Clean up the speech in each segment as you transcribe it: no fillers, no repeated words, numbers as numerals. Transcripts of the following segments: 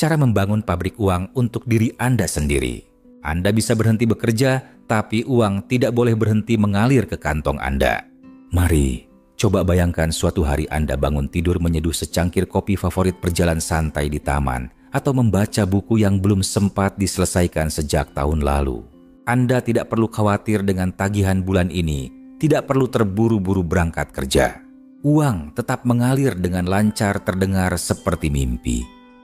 cara membangun pabrik uang untuk diri Anda sendiri. Anda bisa berhenti bekerja, tapi uang tidak boleh berhenti mengalir ke kantong Anda. Mari, coba bayangkan suatu hari Anda bangun tidur menyeduh secangkir kopi favorit berjalan santai di taman, atau membaca buku yang belum sempat diselesaikan sejak tahun lalu. Anda tidak perlu khawatir dengan tagihan bulan ini, tidak perlu terburu-buru berangkat kerja. Uang tetap mengalir dengan lancar terdengar seperti mimpi.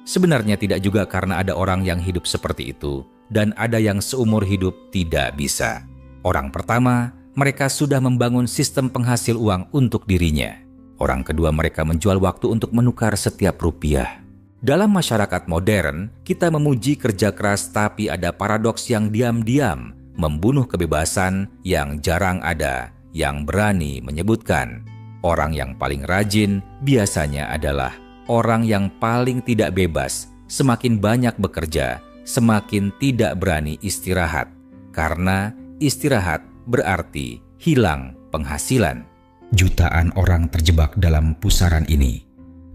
Sebenarnya tidak juga karena ada orang yang hidup seperti itu, dan ada yang seumur hidup tidak bisa. Orang pertama, mereka sudah membangun sistem penghasil uang untuk dirinya. Orang kedua, mereka menjual waktu untuk menukar setiap rupiah. Dalam masyarakat modern, kita memuji kerja keras, tapi ada paradoks yang diam-diam membunuh kebebasan yang jarang ada, yang berani menyebutkan. Orang yang paling rajin biasanya adalah orang yang paling tidak bebas. Semakin banyak bekerja, semakin tidak berani istirahat. Karena istirahat berarti hilang penghasilan. Jutaan orang terjebak dalam pusaran ini.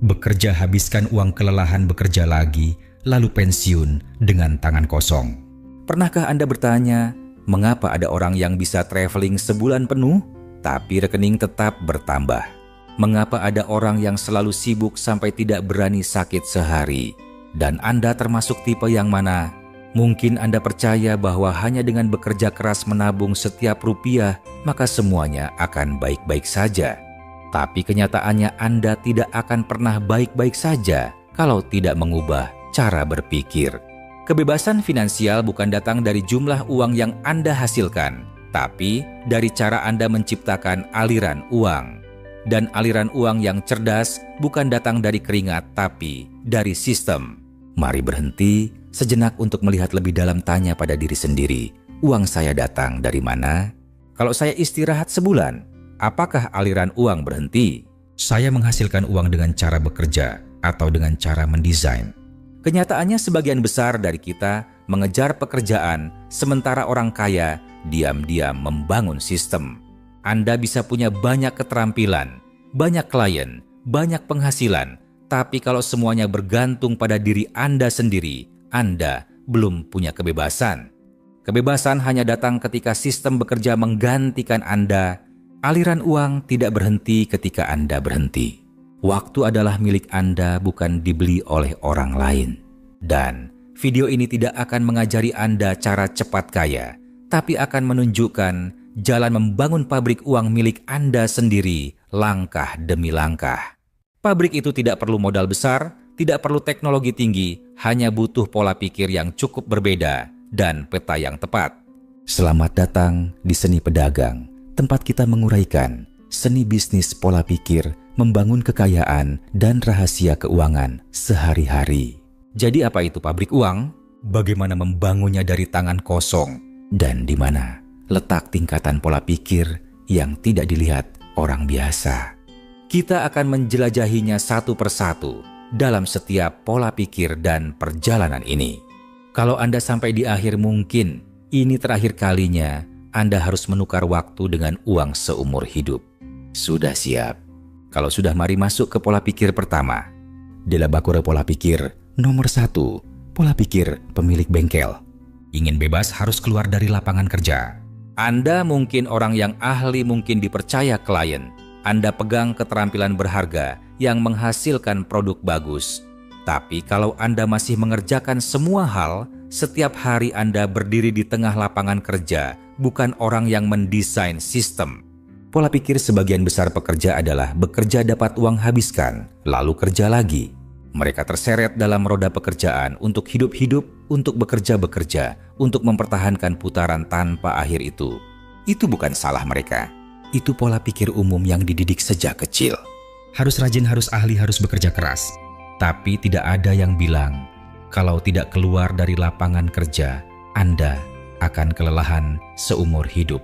Bekerja habiskan uang kelelahan bekerja lagi, lalu pensiun dengan tangan kosong. Pernahkah Anda bertanya, mengapa ada orang yang bisa traveling sebulan penuh, tapi rekening tetap bertambah? Mengapa ada orang yang selalu sibuk sampai tidak berani sakit sehari? Dan Anda termasuk tipe yang mana? Mungkin Anda percaya bahwa hanya dengan bekerja keras menabung setiap rupiah, maka semuanya akan baik-baik saja. Tapi kenyataannya Anda tidak akan pernah baik-baik saja kalau tidak mengubah cara berpikir. Kebebasan finansial bukan datang dari jumlah uang yang Anda hasilkan, tapi dari cara Anda menciptakan aliran uang. Dan aliran uang yang cerdas bukan datang dari keringat, tapi dari sistem. Mari berhenti sejenak untuk melihat lebih dalam, tanya pada diri sendiri, uang saya datang dari mana? Kalau saya istirahat sebulan, apakah aliran uang berhenti? Saya menghasilkan uang dengan cara bekerja atau dengan cara mendesain. Kenyataannya sebagian besar dari kita mengejar pekerjaan, sementara orang kaya diam-diam membangun sistem. Anda bisa punya banyak keterampilan, banyak klien, banyak penghasilan, tapi kalau semuanya bergantung pada diri Anda sendiri, Anda belum punya kebebasan. Kebebasan hanya datang ketika sistem bekerja menggantikan Anda. Aliran uang tidak berhenti ketika Anda berhenti. Waktu adalah milik Anda, bukan dibeli oleh orang lain. Dan video ini tidak akan mengajari Anda cara cepat kaya, tapi akan menunjukkan jalan membangun pabrik uang milik Anda sendiri, langkah demi langkah. Pabrik itu tidak perlu modal besar, tidak perlu teknologi tinggi, hanya butuh pola pikir yang cukup berbeda dan peta yang tepat. Selamat datang di Seni Pedagang, tempat kita menguraikan seni bisnis, pola pikir, membangun kekayaan, dan rahasia keuangan sehari-hari. Jadi apa itu pabrik uang? Bagaimana membangunnya dari tangan kosong? Dan di mana letak tingkatan pola pikir yang tidak dilihat orang biasa? Kita akan menjelajahinya satu persatu dalam setiap pola pikir dan perjalanan ini. Kalau Anda sampai di akhir, mungkin ini terakhir kalinya Anda harus menukar waktu dengan uang seumur hidup. Sudah siap? Kalau sudah, mari masuk ke pola pikir pertama. Delabakure pola pikir nomor 1, pola pikir pemilik bengkel. Ingin bebas harus keluar dari lapangan kerja. Anda mungkin orang yang ahli, mungkin dipercaya klien. Anda pegang keterampilan berharga yang menghasilkan produk bagus. Tapi kalau Anda masih mengerjakan semua hal, setiap hari Anda berdiri di tengah lapangan kerja, bukan orang yang mendesain sistem. Pola pikir sebagian besar pekerja adalah bekerja dapat uang habiskan, lalu kerja lagi. Mereka terseret dalam roda pekerjaan untuk hidup-hidup, untuk bekerja-bekerja, untuk mempertahankan putaran tanpa akhir itu. Itu bukan salah mereka. Itu pola pikir umum yang dididik sejak kecil. Harus rajin, harus ahli, harus bekerja keras. Tapi tidak ada yang bilang, kalau tidak keluar dari lapangan kerja, Anda akan kelelahan seumur hidup.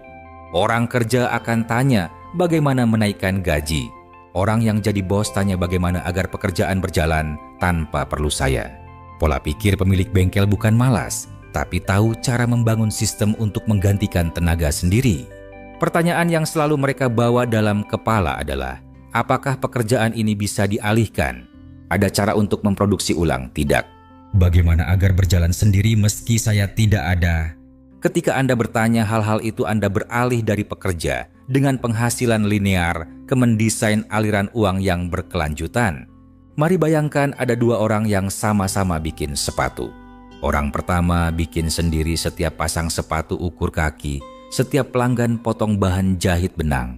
Orang kerja akan tanya bagaimana menaikkan gaji. Orang yang jadi bos tanya bagaimana agar pekerjaan berjalan tanpa perlu saya. Pola pikir pemilik bengkel bukan malas, tapi tahu cara membangun sistem untuk menggantikan tenaga sendiri. Pertanyaan yang selalu mereka bawa dalam kepala adalah, apakah pekerjaan ini bisa dialihkan? Ada cara untuk memproduksi ulang? Tidak. Bagaimana agar berjalan sendiri meski saya tidak ada? Ketika Anda bertanya hal-hal itu, Anda beralih dari pekerja dengan penghasilan linear ke mendesain aliran uang yang berkelanjutan. Mari bayangkan ada dua orang yang sama-sama bikin sepatu. Orang pertama bikin sendiri setiap pasang sepatu ukur kaki, setiap pelanggan potong bahan jahit benang.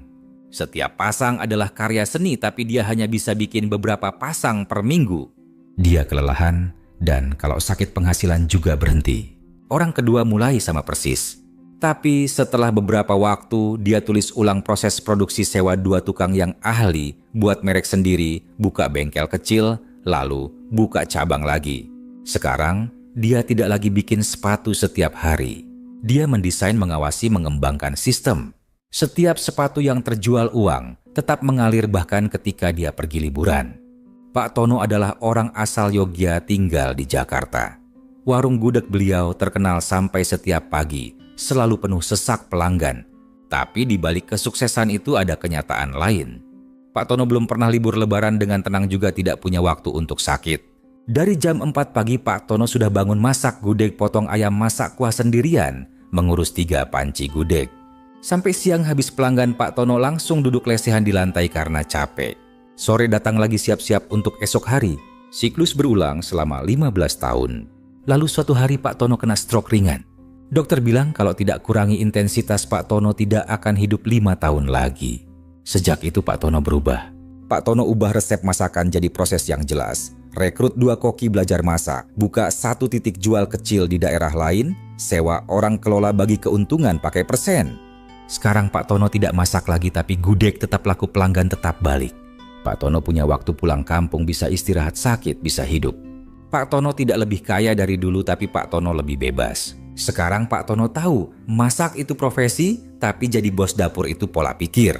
Setiap pasang adalah karya seni, tapi dia hanya bisa bikin beberapa pasang per minggu. Dia kelelahan dan kalau sakit penghasilan juga berhenti. Orang kedua mulai sama persis. Tapi setelah beberapa waktu, dia tulis ulang proses produksi, sewa 2 tukang yang ahli, buat merek sendiri, buka bengkel kecil, lalu buka cabang lagi. Sekarang, dia tidak lagi bikin sepatu setiap hari. Dia mendesain, mengawasi, mengembangkan sistem. Setiap sepatu yang terjual uang tetap mengalir bahkan ketika dia pergi liburan. Pak Tono adalah orang asal Yogya, tinggal di Jakarta. Warung gudeg beliau terkenal sampai setiap pagi selalu penuh sesak pelanggan. Tapi di balik kesuksesan itu ada kenyataan lain. Pak Tono belum pernah libur lebaran dengan tenang, juga tidak punya waktu untuk sakit. Dari jam 4 pagi Pak Tono sudah bangun masak gudeg, potong ayam, masak kuah sendirian, mengurus 3 panci gudeg. Sampai siang habis pelanggan, Pak Tono langsung duduk lesehan di lantai karena capek. Sore datang lagi, siap-siap untuk esok hari. Siklus berulang selama 15 tahun. Lalu suatu hari Pak Tono kena stroke ringan. Dokter bilang kalau tidak kurangi intensitas, Pak Tono tidak akan hidup 5 tahun lagi. Sejak itu Pak Tono berubah. Pak Tono ubah resep masakan jadi proses yang jelas. Rekrut 2 koki belajar masak, buka 1 titik jual kecil di daerah lain, sewa orang kelola, bagi keuntungan pakai persen. Sekarang Pak Tono tidak masak lagi, tapi gudeg tetap laku, pelanggan tetap balik. Pak Tono punya waktu pulang kampung, bisa istirahat, sakit, bisa hidup. Pak Tono tidak lebih kaya dari dulu, tapi Pak Tono lebih bebas. Sekarang Pak Tono tahu, masak itu profesi, tapi jadi bos dapur itu pola pikir.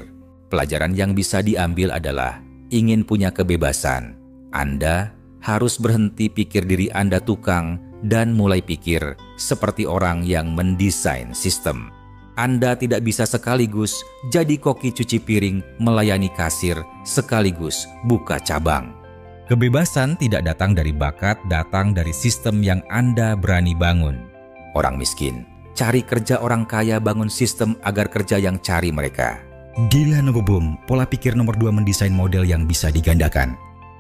Pelajaran yang bisa diambil adalah, ingin punya kebebasan, Anda harus berhenti pikir diri Anda tukang dan mulai pikir seperti orang yang mendesain sistem. Anda tidak bisa sekaligus jadi koki cuci piring, melayani kasir, sekaligus buka cabang. Kebebasan tidak datang dari bakat, datang dari sistem yang Anda berani bangun. Orang miskin cari kerja, orang kaya bangun sistem agar kerja yang cari mereka. Gila Nogoboom, pola pikir nomor 2, mendesain model yang bisa digandakan.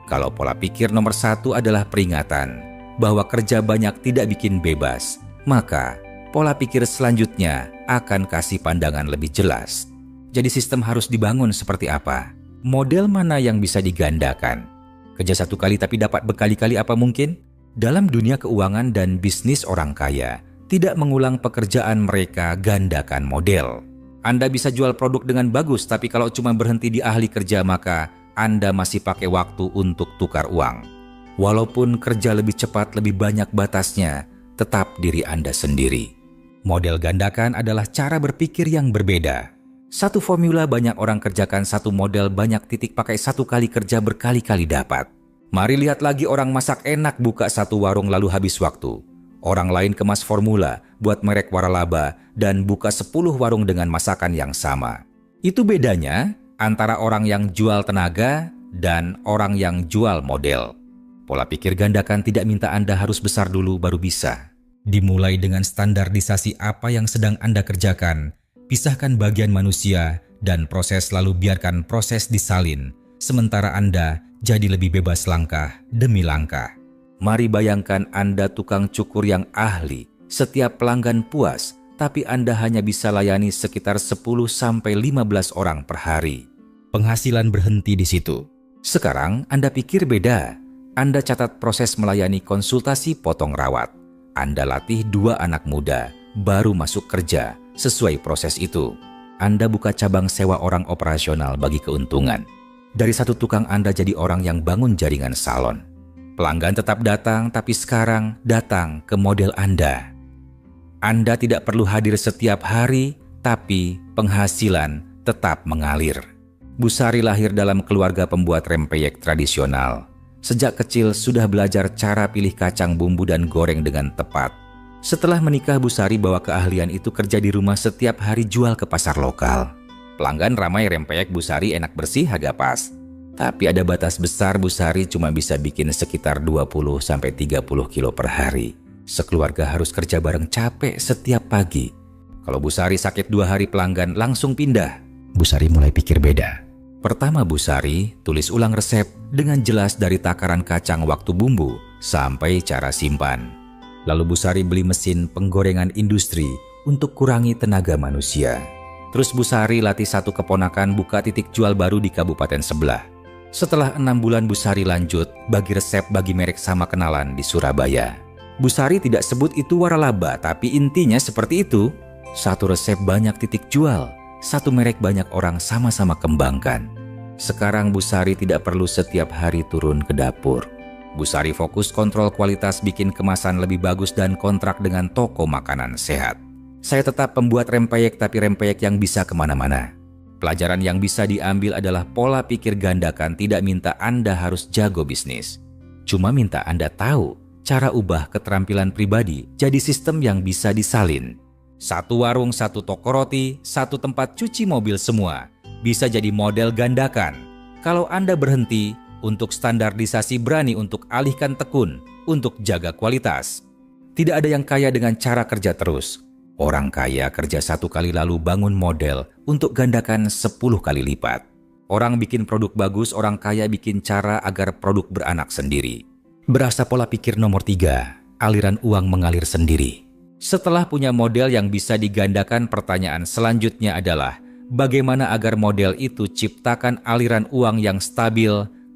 Kalau pola pikir nomor 1 adalah peringatan bahwa kerja banyak tidak bikin bebas, maka pola pikir selanjutnya akan kasih pandangan lebih jelas. Jadi sistem harus dibangun seperti apa? Model mana yang bisa digandakan? Kerja 1 kali tapi dapat berkali-kali, apa mungkin? Dalam dunia keuangan dan bisnis, orang kaya tidak mengulang pekerjaan mereka, gandakan model. Anda bisa jual produk dengan bagus, tapi kalau cuma berhenti di ahli kerja, maka Anda masih pakai waktu untuk tukar uang. Walaupun kerja lebih cepat, lebih banyak batasnya, tetap diri Anda sendiri. Model gandakan adalah cara berpikir yang berbeda. Satu formula banyak orang kerjakan, satu model banyak titik pakai, 1 kali kerja berkali-kali dapat. Mari lihat lagi orang masak enak, buka 1 warung lalu habis waktu. Orang lain kemas formula, buat merek waralaba, dan buka 10 warung dengan masakan yang sama. Itu bedanya antara orang yang jual tenaga dan orang yang jual model. Pola pikir gandakan tidak minta Anda harus besar dulu baru bisa. Dimulai dengan standarisasi apa yang sedang Anda kerjakan, pisahkan bagian manusia dan proses, lalu biarkan proses disalin, sementara Anda jadi lebih bebas langkah demi langkah. Mari bayangkan Anda tukang cukur yang ahli, setiap pelanggan puas, tapi Anda hanya bisa layani sekitar 10-15 orang per hari. Penghasilan berhenti di situ. Sekarang Anda pikir beda. Anda catat proses melayani konsultasi potong rawat. Anda latih 2 anak muda, baru masuk kerja, sesuai proses itu. Anda buka cabang, sewa orang operasional bagi keuntungan. Dari 1 tukang Anda jadi orang yang bangun jaringan salon. Pelanggan tetap datang, tapi sekarang datang ke model Anda. Anda tidak perlu hadir setiap hari, tapi penghasilan tetap mengalir. Bu Sari lahir dalam keluarga pembuat rempeyek tradisional. Sejak kecil sudah belajar cara pilih kacang, bumbu, dan goreng dengan tepat. Setelah menikah, Bu Sari bawa keahlian itu kerja di rumah, setiap hari jual ke pasar lokal. Pelanggan ramai, rempeyek Bu Sari enak, bersih, harga pas. Tapi ada batas besar, Bu Sari cuma bisa bikin sekitar 20-30 kilo per hari. Sekeluarga harus kerja bareng, capek setiap pagi. Kalau Bu Sari sakit 2 hari pelanggan langsung pindah. Bu Sari mulai pikir beda. Pertama Bu Sari tulis ulang resep dengan jelas dari takaran kacang waktu bumbu sampai cara simpan. Lalu Bu Sari beli mesin penggorengan industri untuk kurangi tenaga manusia. Terus Bu Sari latih satu keponakan buka titik jual baru di kabupaten sebelah. Setelah 6 bulan Bu Sari lanjut bagi resep bagi merek sama kenalan di Surabaya. Bu Sari tidak sebut itu waralaba, tapi intinya seperti itu. Satu resep banyak titik jual, satu merek banyak orang sama-sama kembangkan. Sekarang Bu Sari tidak perlu setiap hari turun ke dapur. Bu Sari fokus kontrol kualitas, bikin kemasan lebih bagus dan kontrak dengan toko makanan sehat. Saya tetap pembuat rempeyek, tapi rempeyek yang bisa kemana-mana. Pelajaran yang bisa diambil adalah pola pikir gandakan, tidak minta Anda harus jago bisnis. Cuma minta Anda tahu cara ubah keterampilan pribadi jadi sistem yang bisa disalin. Satu warung, satu toko roti, satu tempat cuci mobil, semua bisa jadi model gandakan. Kalau Anda berhenti untuk standarisasi, berani untuk alihkan tekun, untuk jaga kualitas. Tidak ada yang kaya dengan cara kerja terus. Orang kaya kerja 1 kali lalu bangun model untuk gandakan 10 kali lipat. Orang bikin produk bagus, orang kaya bikin cara agar produk beranak sendiri. Berasa pola pikir nomor 3, aliran uang mengalir sendiri. Setelah punya model yang bisa digandakan, pertanyaan selanjutnya adalah bagaimana agar model itu ciptakan aliran uang yang stabil,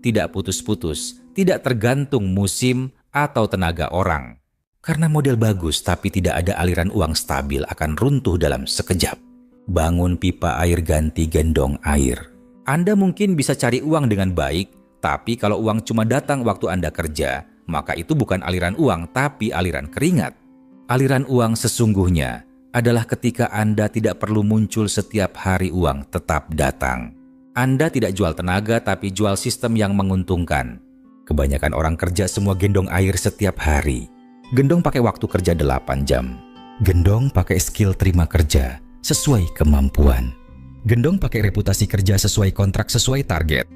tidak putus-putus, tidak tergantung musim atau tenaga orang. Karena model bagus tapi tidak ada aliran uang stabil akan runtuh dalam sekejap. Bangun pipa air, ganti gendong air. Anda mungkin bisa cari uang dengan baik, tapi kalau uang cuma datang waktu Anda kerja, maka itu bukan aliran uang tapi aliran keringat. Aliran uang sesungguhnya adalah ketika Anda tidak perlu muncul setiap hari, uang tetap datang. Anda tidak jual tenaga tapi jual sistem yang menguntungkan. Kebanyakan orang kerja semua gendong air setiap hari. Gendong pakai waktu kerja 8 jam. Gendong pakai skill terima kerja sesuai kemampuan. Gendong pakai reputasi kerja sesuai kontrak, sesuai target.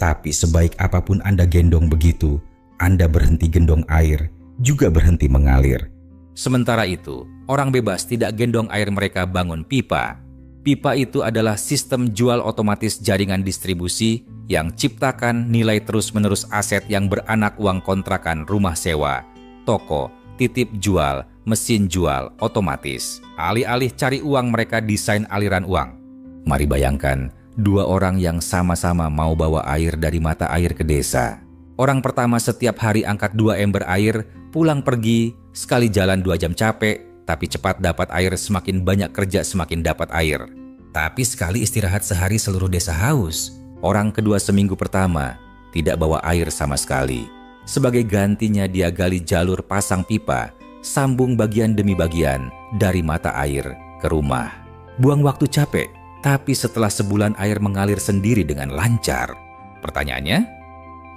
Tapi sebaik apapun Anda gendong begitu, Anda berhenti gendong air, juga berhenti mengalir. Sementara itu, orang bebas tidak gendong air, mereka bangun pipa. Pipa itu adalah sistem jual otomatis jaringan distribusi yang ciptakan nilai terus-menerus aset yang beranak uang, kontrakan, rumah sewa, toko, titip jual, mesin jual otomatis. Alih-alih cari uang, mereka desain aliran uang. Mari bayangkan 2 orang yang sama-sama mau bawa air dari mata air ke desa. Orang pertama setiap hari angkat 2 ember air, pulang pergi, sekali jalan 2 jam capek, tapi cepat dapat air. Semakin banyak kerja semakin dapat air. Tapi sekali istirahat sehari seluruh desa haus. Orang kedua seminggu pertama tidak bawa air sama sekali. Sebagai gantinya dia gali jalur, pasang pipa, sambung bagian demi bagian dari mata air ke rumah. Buang waktu capek, tapi setelah sebulan air mengalir sendiri dengan lancar. Pertanyaannya,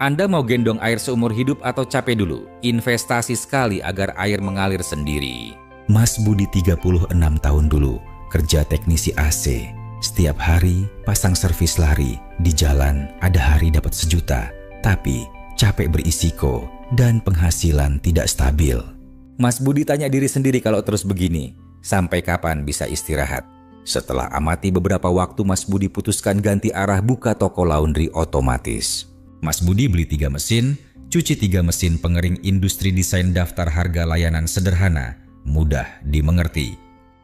Anda mau gendong air seumur hidup atau capek dulu? Investasi sekali agar air mengalir sendiri. Mas Budi 36 tahun dulu kerja teknisi AC. Setiap hari pasang servis lari. Di jalan ada hari dapat 1 juta, tapi capek berisiko dan penghasilan tidak stabil. Mas Budi tanya diri sendiri, kalau terus begini, sampai kapan bisa istirahat? Setelah amati beberapa waktu, Mas Budi putuskan ganti arah, buka toko laundry otomatis. Mas Budi beli 3 mesin, cuci 3 mesin pengering industri, desain daftar harga, layanan sederhana, mudah dimengerti.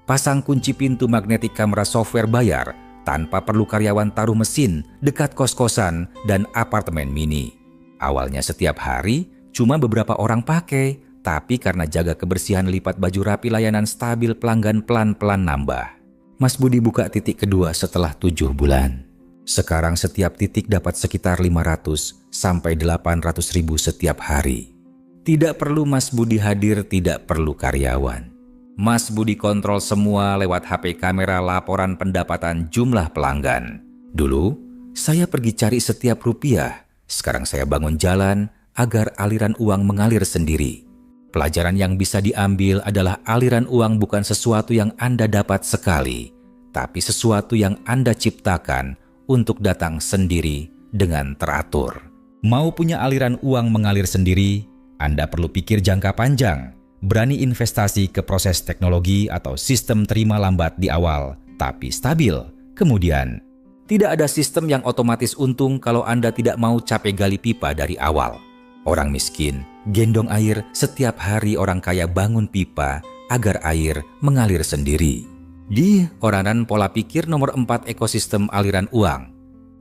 Pasang kunci pintu magnetik, kamera, software bayar, tanpa perlu karyawan, taruh mesin dekat kos-kosan dan apartemen mini. Awalnya setiap hari cuma beberapa orang pakai, tapi karena jaga kebersihan, lipat baju rapi, layanan stabil, pelanggan pelan-pelan nambah. Mas Budi buka titik kedua setelah 7 bulan. Sekarang setiap titik dapat sekitar 500 sampai 800 ribu setiap hari. Tidak perlu Mas Budi hadir, tidak perlu karyawan. Mas Budi kontrol semua lewat HP, kamera, laporan pendapatan, jumlah pelanggan. Dulu, saya pergi cari setiap rupiah. Sekarang saya bangun jalan agar aliran uang mengalir sendiri. Pelajaran yang bisa diambil adalah aliran uang bukan sesuatu yang Anda dapat sekali, tapi sesuatu yang Anda ciptakan untuk datang sendiri dengan teratur. Mau punya aliran uang mengalir sendiri, Anda perlu pikir jangka panjang, berani investasi ke proses teknologi atau sistem terima lambat di awal, tapi stabil. Kemudian, tidak ada sistem yang otomatis untung kalau Anda tidak mau capek gali pipa dari awal. Orang miskin gendong air, setiap hari orang kaya bangun pipa agar air mengalir sendiri. Di oranan pola pikir nomor 4 ekosistem aliran uang.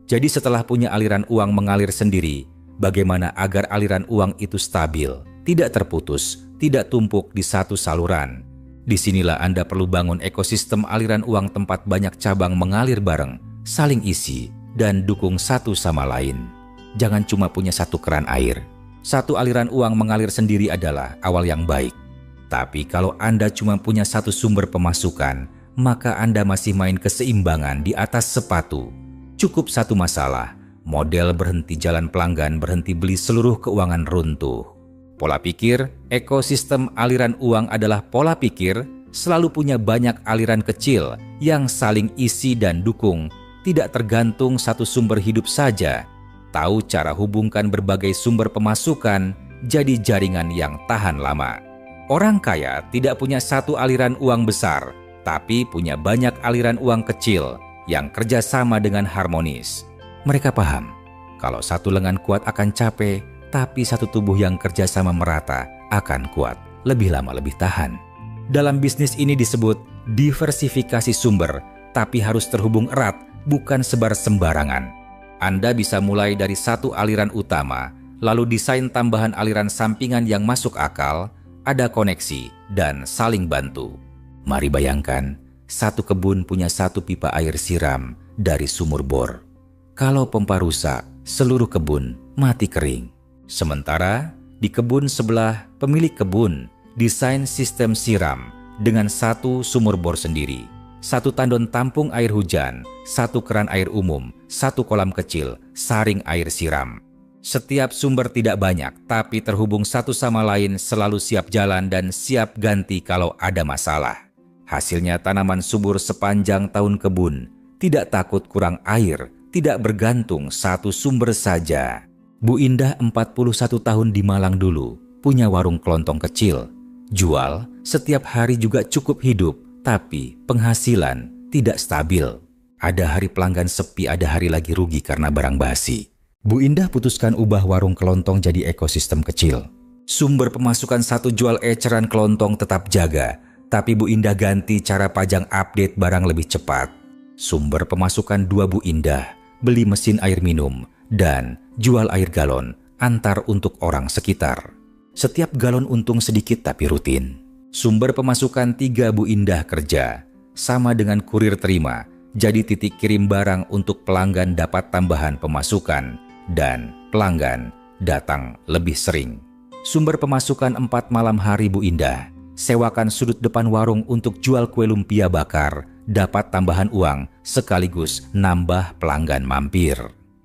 Jadi setelah punya aliran uang mengalir sendiri, bagaimana agar aliran uang itu stabil, tidak terputus, tidak tumpuk di satu saluran. Disinilah Anda perlu bangun ekosistem aliran uang tempat banyak cabang mengalir bareng, saling isi, dan dukung satu sama lain. Jangan cuma punya satu keran air. Satu aliran uang mengalir sendiri adalah awal yang baik. Tapi kalau Anda cuma punya satu sumber pemasukan, maka Anda masih main keseimbangan di atas sepatu. Cukup satu masalah, model berhenti jalan pelanggan berhenti beli seluruh keuangan runtuh. Pola pikir, ekosistem aliran uang adalah pola pikir selalu punya banyak aliran kecil yang saling isi dan dukung, tidak tergantung satu sumber hidup saja. Tahu cara hubungkan berbagai sumber pemasukan jadi jaringan yang tahan lama. Orang kaya tidak punya satu aliran uang besar, tapi punya banyak aliran uang kecil yang kerja sama dengan harmonis. Mereka paham, kalau satu lengan kuat akan capek, tapi satu tubuh yang kerja sama merata akan kuat, lebih lama lebih tahan. Dalam bisnis ini disebut diversifikasi sumber, tapi harus terhubung erat, bukan sebar sembarangan. Anda bisa mulai dari satu aliran utama, lalu desain tambahan aliran sampingan yang masuk akal, ada koneksi, dan saling bantu. Mari bayangkan, satu kebun punya satu pipa air siram dari sumur bor. Kalau pompa rusak, seluruh kebun mati kering. Sementara di kebun sebelah, pemilik kebun desain sistem siram dengan satu sumur bor sendiri, satu tandon tampung air hujan, satu keran air umum, satu kolam kecil, saring air siram. Setiap sumber tidak banyak, tapi terhubung satu sama lain, selalu siap jalan dan siap ganti kalau ada masalah. Hasilnya tanaman subur sepanjang tahun kebun, tidak takut kurang air, tidak bergantung satu sumber saja. Bu Indah 41 tahun di Malang dulu, punya warung kelontong kecil. Jual, setiap hari juga cukup hidup, tapi penghasilan tidak stabil. Ada hari pelanggan sepi, ada hari lagi rugi karena barang basi. Bu Indah putuskan ubah warung kelontong jadi ekosistem kecil. Sumber pemasukan satu jual eceran kelontong tetap jaga, tapi Bu Indah ganti cara pajang update barang lebih cepat. Sumber pemasukan dua Bu Indah, beli mesin air minum, dan jual air galon, antar untuk orang sekitar. Setiap galon untung sedikit tapi rutin. Sumber pemasukan tiga Bu Indah kerja, sama dengan kurir terima, jadi titik kirim barang untuk pelanggan dapat tambahan pemasukan, dan pelanggan datang lebih sering. Sumber pemasukan 4 malam hari Bu Indah, sewakan sudut depan warung untuk jual kue lumpia bakar, dapat tambahan uang sekaligus nambah pelanggan mampir.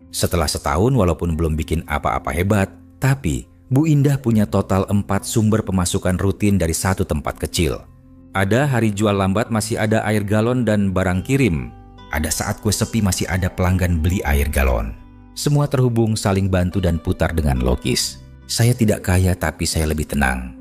Setelah setahun walaupun belum bikin apa-apa hebat, tapi Bu Indah punya total 4 sumber pemasukan rutin dari satu tempat kecil. Ada hari jual lambat masih ada air galon dan barang kirim. Ada saat kue sepi masih ada pelanggan beli air galon. Semua terhubung, saling bantu dan putar dengan logis. Saya tidak kaya tapi saya lebih tenang.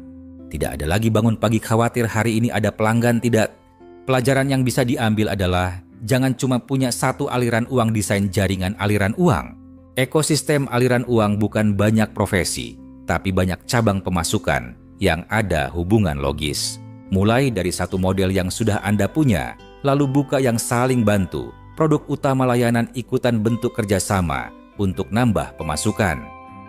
Tidak ada lagi bangun pagi khawatir hari ini ada pelanggan, tidak. Pelajaran yang bisa diambil adalah jangan cuma punya satu aliran uang, desain jaringan aliran uang. Ekosistem aliran uang bukan banyak profesi, tapi banyak cabang pemasukan yang ada hubungan logis. Mulai dari satu model yang sudah Anda punya, lalu buka yang saling bantu, produk utama layanan ikutan bentuk kerjasama untuk nambah pemasukan.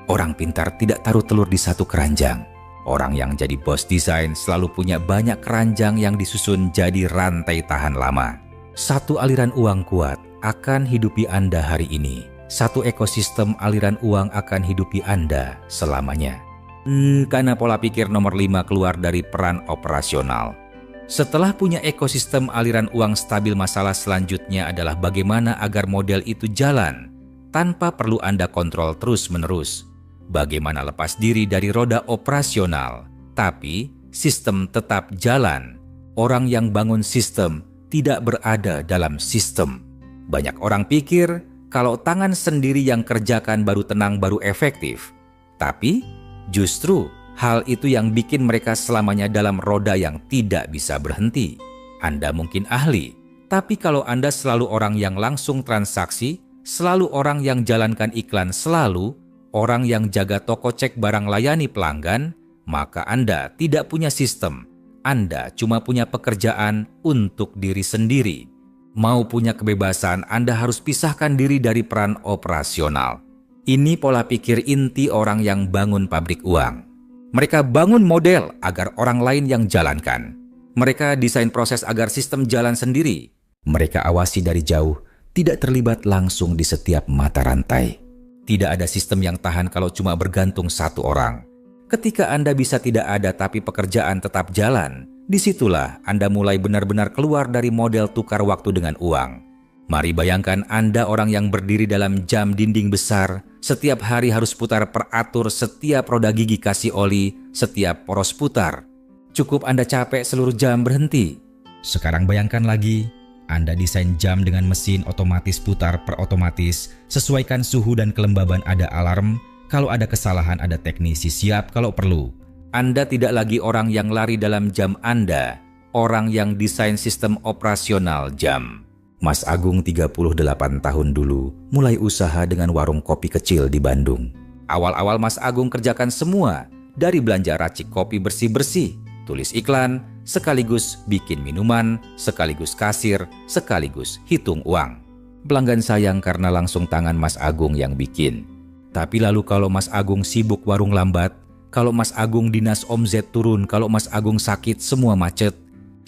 Orang pintar tidak taruh telur di satu keranjang. Orang yang jadi bos desain selalu punya banyak keranjang yang disusun jadi rantai tahan lama. Satu aliran uang kuat akan hidupi Anda hari ini. Satu ekosistem aliran uang akan hidupi Anda selamanya. Karena pola pikir nomor 5 keluar dari peran operasional. Setelah punya ekosistem aliran uang stabil, masalah selanjutnya adalah bagaimana agar model itu jalan tanpa perlu Anda kontrol terus-menerus. Bagaimana lepas diri dari roda operasional, tapi sistem tetap jalan. Orang yang bangun sistem tidak berada dalam sistem. Banyak orang pikir kalau tangan sendiri yang kerjakan baru tenang, baru efektif. Tapi justru hal itu yang bikin mereka selamanya dalam roda yang tidak bisa berhenti. Anda mungkin ahli, tapi kalau Anda selalu orang yang langsung transaksi, selalu orang yang jalankan iklan, selalu orang yang jaga toko, cek barang, layani pelanggan, maka Anda tidak punya sistem. Anda cuma punya pekerjaan untuk diri sendiri. Mau punya kebebasan, Anda harus pisahkan diri dari peran operasional. Ini pola pikir inti orang yang bangun pabrik uang. Mereka bangun model agar orang lain yang jalankan. Mereka desain proses agar sistem jalan sendiri. Mereka awasi dari jauh, tidak terlibat langsung di setiap mata rantai. Tidak ada sistem yang tahan kalau cuma bergantung satu orang. Ketika Anda bisa tidak ada tapi pekerjaan tetap jalan, disitulah Anda mulai benar-benar keluar dari model tukar waktu dengan uang. Mari bayangkan Anda orang yang berdiri dalam jam dinding besar, setiap hari harus putar peratur, setiap roda gigi kasih oli, setiap poros putar. Cukup Anda capek seluruh jam berhenti. Sekarang bayangkan lagi, Anda desain jam dengan mesin otomatis putar per otomatis, sesuaikan suhu dan kelembaban, ada alarm, kalau ada kesalahan ada teknisi siap kalau perlu. Anda tidak lagi orang yang lari dalam jam Anda, orang yang desain sistem operasional jam. Mas Agung 38 tahun dulu mulai usaha dengan warung kopi kecil di Bandung. Awal-awal Mas Agung kerjakan semua, dari belanja racik kopi bersih-bersih, tulis iklan, sekaligus bikin minuman, sekaligus kasir, sekaligus hitung uang. Pelanggan sayang karena langsung tangan Mas Agung yang bikin. Tapi lalu kalau Mas Agung sibuk warung lambat, kalau Mas Agung dinas omzet turun, kalau Mas Agung sakit semua macet.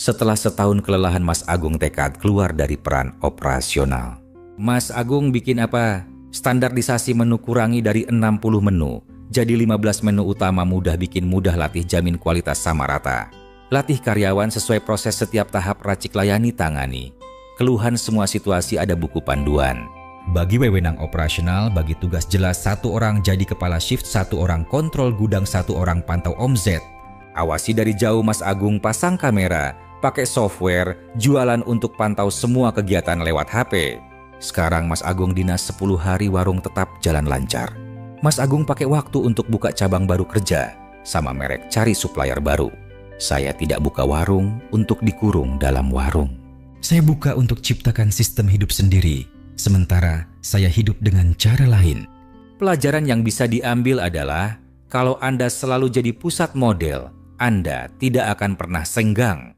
Setelah setahun kelelahan, Mas Agung tekad keluar dari peran operasional. Mas Agung bikin apa? Standarisasi menu kurangi dari 60 menu. Jadi 15 menu utama, mudah bikin, mudah latih, jamin kualitas sama rata. Latih karyawan sesuai proses setiap tahap, racik layani, tangani. Keluhan semua situasi ada buku panduan. Bagi wewenang operasional, bagi tugas jelas, satu orang jadi kepala shift, satu orang kontrol gudang, satu orang pantau omzet. Awasi dari jauh, Mas Agung pasang kamera, pakai software, jualan untuk pantau semua kegiatan lewat HP. Sekarang Mas Agung dinas 10 hari, warung tetap jalan lancar. Mas Agung pakai waktu untuk buka cabang baru, kerja sama merek, cari supplier baru. Saya tidak buka warung untuk dikurung dalam warung. Saya buka untuk ciptakan sistem hidup sendiri, sementara saya hidup dengan cara lain. Pelajaran yang bisa diambil adalah, kalau Anda selalu jadi pusat model, Anda tidak akan pernah senggang.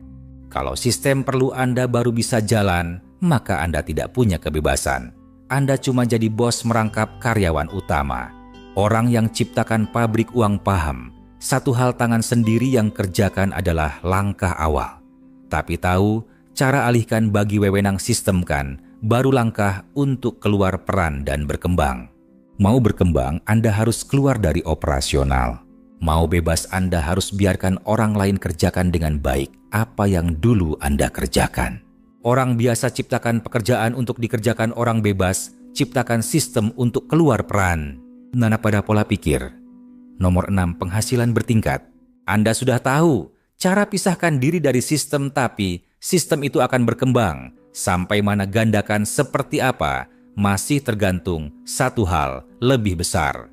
Kalau sistem perlu Anda baru bisa jalan, maka Anda tidak punya kebebasan. Anda cuma jadi bos merangkap karyawan utama. Orang yang ciptakan pabrik uang paham, satu hal tangan sendiri yang kerjakan adalah langkah awal. Tapi tahu, cara alihkan bagi wewenang sistemkan, baru langkah untuk keluar peran dan berkembang. Mau berkembang, Anda harus keluar dari operasional. Mau bebas, Anda harus biarkan orang lain kerjakan dengan baik apa yang dulu Anda kerjakan. Orang biasa ciptakan pekerjaan untuk dikerjakan orang bebas, ciptakan sistem untuk keluar peran. Nana pada pola pikir. Nomor 6, penghasilan bertingkat. Anda sudah tahu cara pisahkan diri dari sistem, tapi sistem itu akan berkembang. Sampai mana, gandakan seperti apa, masih tergantung satu hal lebih besar.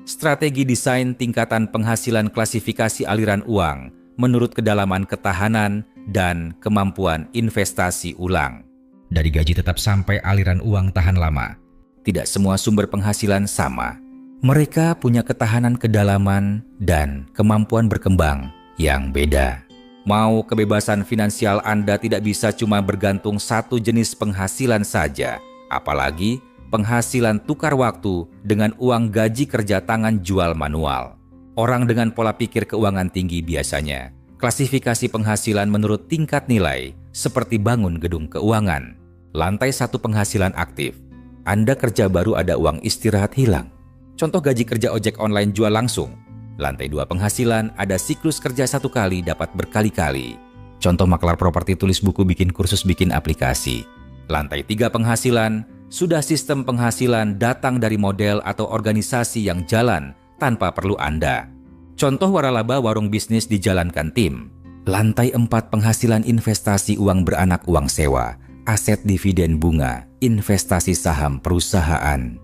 Strategi desain tingkatan penghasilan, klasifikasi aliran uang menurut kedalaman ketahanan dan kemampuan investasi ulang. Dari gaji tetap sampai aliran uang tahan lama. Tidak semua sumber penghasilan sama. Mereka punya ketahanan, kedalaman, dan kemampuan berkembang yang beda. Mau kebebasan finansial, Anda tidak bisa cuma bergantung satu jenis penghasilan saja. Apalagi penghasilan tukar waktu dengan uang gaji kerja tangan jual manual. Orang dengan pola pikir keuangan tinggi biasanya klasifikasi penghasilan menurut tingkat nilai, seperti bangun gedung keuangan. Lantai 1 penghasilan aktif. Anda kerja baru ada uang istirahat hilang. Contoh gaji kerja ojek online jual langsung. Lantai 2 penghasilan ada siklus kerja 1 kali dapat berkali-kali. Contoh maklar properti tulis buku, bikin kursus, bikin aplikasi. Lantai 3 penghasilan sudah sistem penghasilan datang dari model atau organisasi yang jalan tanpa perlu Anda. Contoh waralaba warung bisnis dijalankan tim. Lantai 4 penghasilan investasi, uang beranak, uang sewa. aset dividen bunga, investasi saham perusahaan.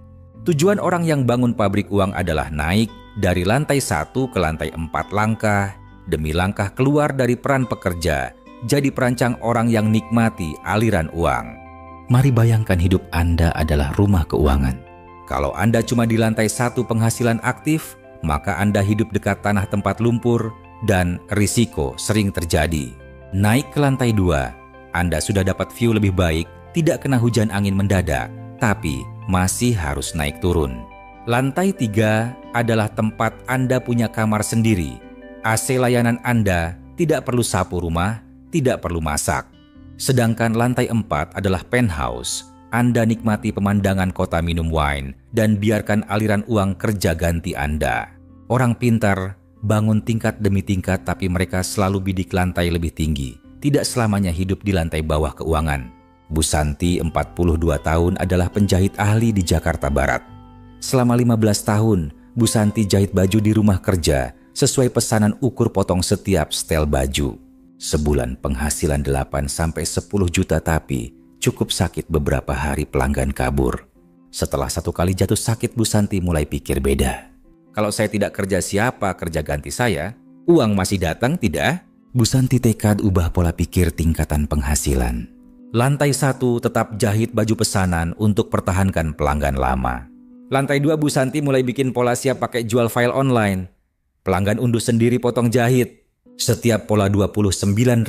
Tujuan orang yang bangun pabrik uang adalah naik dari lantai 1 ke lantai 4 langkah demi langkah keluar dari peran pekerja, jadi perancang orang yang nikmati aliran uang. Mari bayangkan hidup Anda adalah rumah keuangan. Kalau Anda cuma di lantai 1 penghasilan aktif, maka Anda hidup dekat tanah tempat lumpur dan risiko sering terjadi. Naik ke lantai 2, Anda sudah dapat view lebih baik, tidak kena hujan angin mendadak, tapi masih harus naik turun. Lantai 3 adalah tempat Anda punya kamar sendiri. AC layanan Anda tidak perlu sapu rumah, tidak perlu masak. Sedangkan lantai 4 adalah penthouse. Anda nikmati pemandangan kota minum wine dan biarkan aliran uang kerja ganti Anda. Orang pintar bangun tingkat demi tingkat, tapi mereka selalu bidik lantai lebih tinggi. Tidak selamanya hidup di lantai bawah keuangan. Bu Santi, 42 tahun, adalah penjahit ahli di Jakarta Barat. Selama 15 tahun, Bu Santi jahit baju di rumah kerja sesuai pesanan ukur potong setiap setel baju. Sebulan penghasilan 8-10 juta, tapi cukup sakit beberapa hari pelanggan kabur. Setelah 1 kali jatuh sakit, Bu Santi mulai pikir beda. Kalau saya tidak kerja, siapa kerja ganti saya? Uang masih datang tidak? Bu Santi tekad ubah pola pikir tingkatan penghasilan. Lantai 1 tetap jahit baju pesanan untuk pertahankan pelanggan lama. Lantai 2 Bu Santi mulai bikin pola siap pakai jual file online. Pelanggan unduh sendiri potong jahit. Setiap pola 29.000,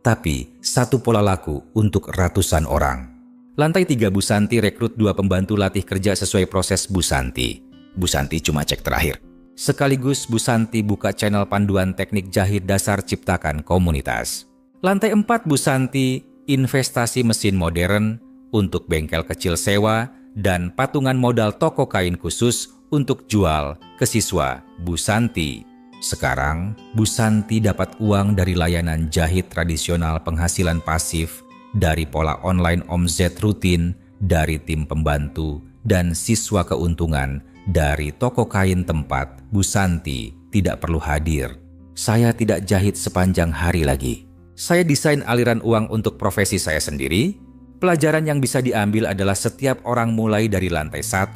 tapi satu pola laku untuk ratusan orang. Lantai 3 Bu Santi rekrut 2 pembantu latih kerja sesuai proses Bu Santi. Bu Santi cuma cek terakhir. Sekaligus Bu Santi buka channel panduan teknik jahit dasar ciptakan komunitas. Lantai 4 Bu Santi investasi mesin modern untuk bengkel kecil sewa dan patungan modal toko kain khusus untuk jual ke siswa Bu Santi. Sekarang, Bu Santi dapat uang dari layanan jahit tradisional, penghasilan pasif dari pola online, omzet rutin dari tim pembantu, dan siswa keuntungan dari toko kain tempat Bu Santi tidak perlu hadir. Saya tidak jahit sepanjang hari lagi. Saya desain aliran uang untuk profesi saya sendiri. Pelajaran yang bisa diambil adalah setiap orang mulai dari lantai 1,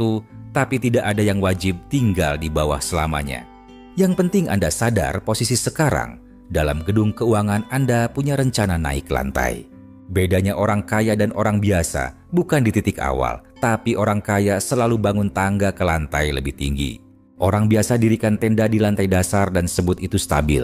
tapi tidak ada yang wajib tinggal di bawah selamanya. Yang penting Anda sadar posisi sekarang. Dalam gedung keuangan Anda punya rencana naik lantai. Bedanya orang kaya dan orang biasa bukan di titik awal, tapi orang kaya selalu bangun tangga ke lantai lebih tinggi. Orang biasa dirikan tenda di lantai dasar dan sebut itu stabil.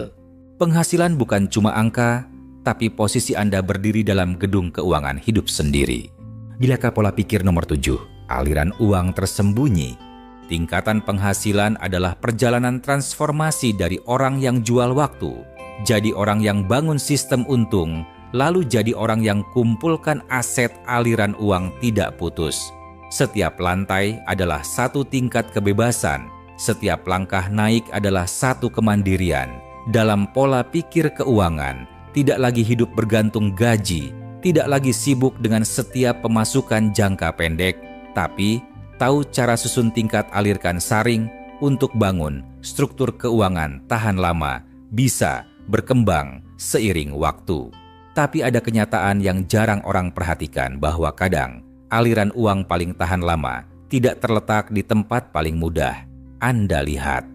Penghasilan bukan cuma angka, tapi posisi Anda berdiri dalam gedung keuangan hidup sendiri. Bilakah pola pikir nomor 7, aliran uang tersembunyi? Tingkatan penghasilan adalah perjalanan transformasi dari orang yang jual waktu, jadi orang yang bangun sistem untung, lalu jadi orang yang kumpulkan aset aliran uang tidak putus. Setiap lantai adalah satu tingkat kebebasan, setiap langkah naik adalah satu kemandirian. Dalam pola pikir keuangan, tidak lagi hidup bergantung gaji, tidak lagi sibuk dengan setiap pemasukan jangka pendek, tapi tahu cara susun tingkat alirkan saring untuk bangun struktur keuangan tahan lama, bisa berkembang seiring waktu. Tapi ada kenyataan yang jarang orang perhatikan, bahwa kadang aliran uang paling tahan lama tidak terletak di tempat paling mudah Anda lihat.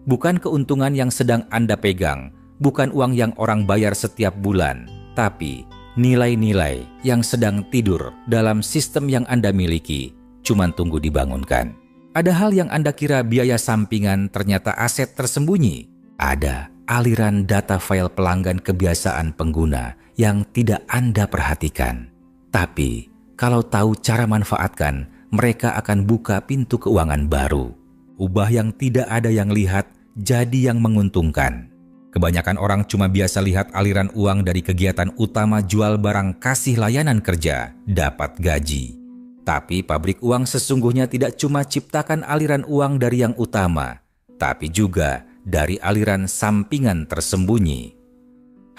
Bukan keuntungan yang sedang Anda pegang, bukan uang yang orang bayar setiap bulan, tapi nilai-nilai yang sedang tidur dalam sistem yang Anda miliki, cuman tunggu dibangunkan. Ada hal yang Anda kira biaya sampingan, ternyata aset tersembunyi. Ada aliran data file pelanggan kebiasaan pengguna yang tidak Anda perhatikan. Tapi kalau tahu cara manfaatkan, mereka akan buka pintu keuangan baru. Ubah yang tidak ada yang lihat jadi yang menguntungkan. Kebanyakan orang cuma biasa lihat aliran uang dari kegiatan utama jual barang, kasih layanan kerja, dapat gaji. Tapi pabrik uang sesungguhnya tidak cuma ciptakan aliran uang dari yang utama, tapi juga dari aliran sampingan tersembunyi.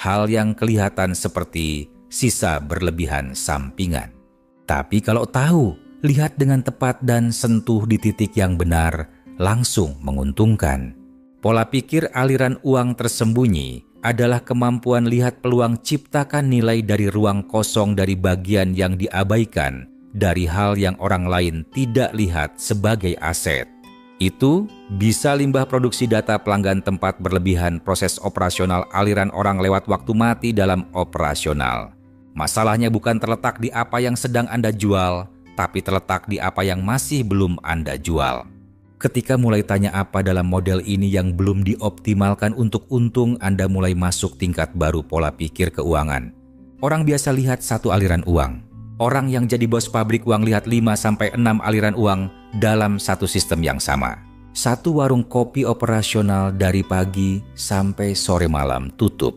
Hal yang kelihatan seperti sisa berlebihan sampingan. Tapi kalau tahu, lihat dengan tepat dan sentuh di titik yang benar, langsung menguntungkan. Pola pikir aliran uang tersembunyi adalah kemampuan lihat peluang ciptakan nilai dari ruang kosong dari bagian yang diabaikan, dari hal yang orang lain tidak lihat sebagai aset. Itu bisa limbah produksi data pelanggan tempat berlebihan proses operasional aliran orang lewat waktu mati dalam operasional. Masalahnya bukan terletak di apa yang sedang Anda jual, tapi terletak di apa yang masih belum Anda jual. Ketika mulai tanya apa dalam model ini yang belum dioptimalkan untuk untung, Anda mulai masuk tingkat baru pola pikir keuangan. Orang biasa lihat satu aliran uang. Orang yang jadi bos pabrik uang lihat 5-6 aliran uang dalam satu sistem yang sama. Satu warung kopi operasional dari pagi sampai sore malam tutup.